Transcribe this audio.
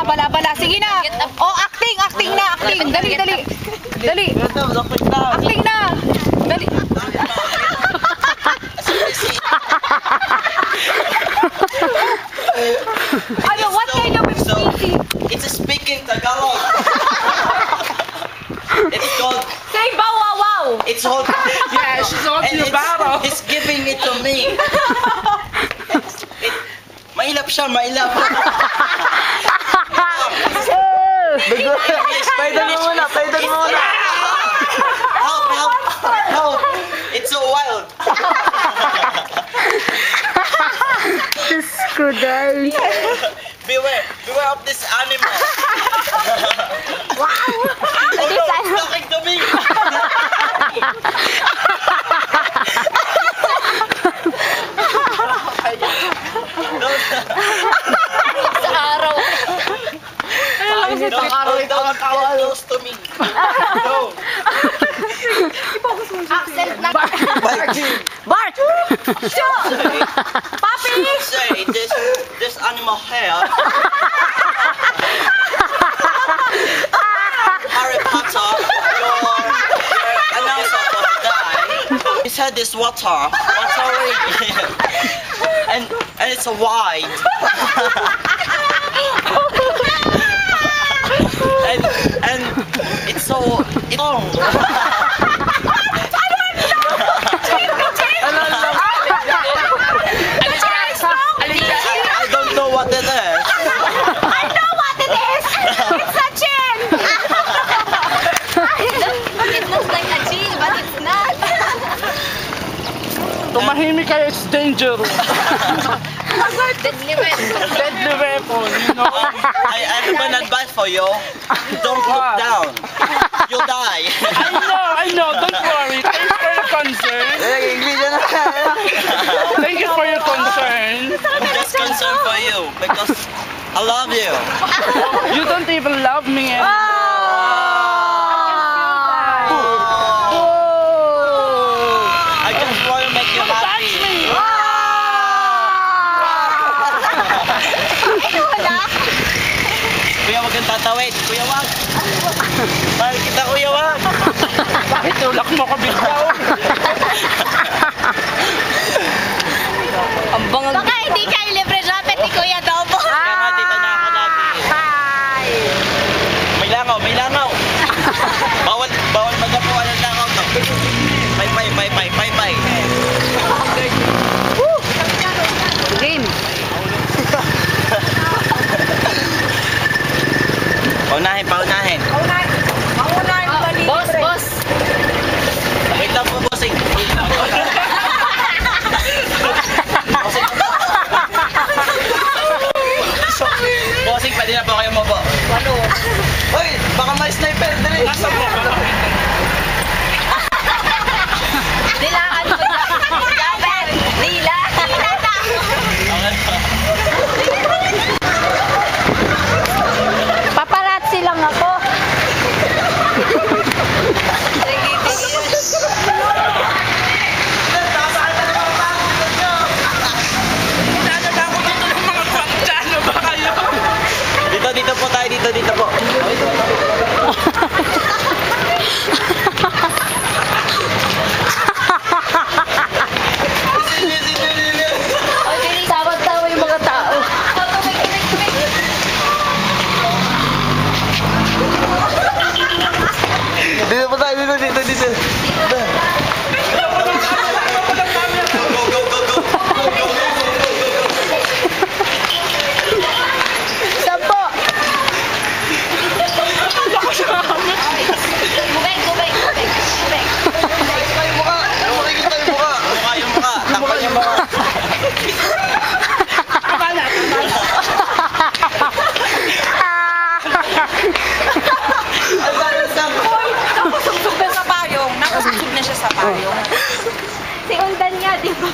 bala. Sige na. Oh, acting na. Dali. Acting na. Dali. Ano, what kind of speaking? It's a speaking Tagalog. It's called... Say wow. It's called... Yeah, she's on your battle. He's giving it to me. Mailap siya. Pwede mo muna. Help. It's so wild. Kuday. Beware of this animal. Wow. Oh no, it's talking to me. Sa araw. Don't get close to me. No. Accent na. Bart! Papi! Say this animal hair. Harry Potter, your announcer for today. His head is watery, and it's a wide. and it's so long. I don't know what it is. I know what it is! It's a chin! It looks like a chin, but it's not. Tumahimik kayo, it's dangerous. Deadly weapon. Deadly weapon, you know. I have an advice for you. Don't look down. You'll die. I know, don't worry. Thanks for your concern. Thank you for your concern. I'm just concerned for you because I love you. You don't even love me anymore. I just want to make you happy. Kuya, wag kang tatawid. Kuya, wag. Mahal kita, kuya, wag. Bakit tulak mo ko biglaw? Ang bangag. Baka hindi ka ilibre rapid ni Kuya Dobo. Kaya nga, dito na ako lagi. May langaw. Bawal magapuan ng langaw to. Bye. Game. Paunahin. Boss. Wait lang po, bossing. Bossing, pwede na po kayo mo po. Ano? Uy, baka may sniper. Dali. Nasa mo? Nilaan mo na. Nila. Paparazzi lang ako. Dito po tayo, dito po. Tawa-tawa yung mga tao. Dito po tayo, dito. Sampo! Gubay. Mukha yung mukha. Takpan yung mukha. Nakasubsog na siya sa payong. Si Undan nga, di ba?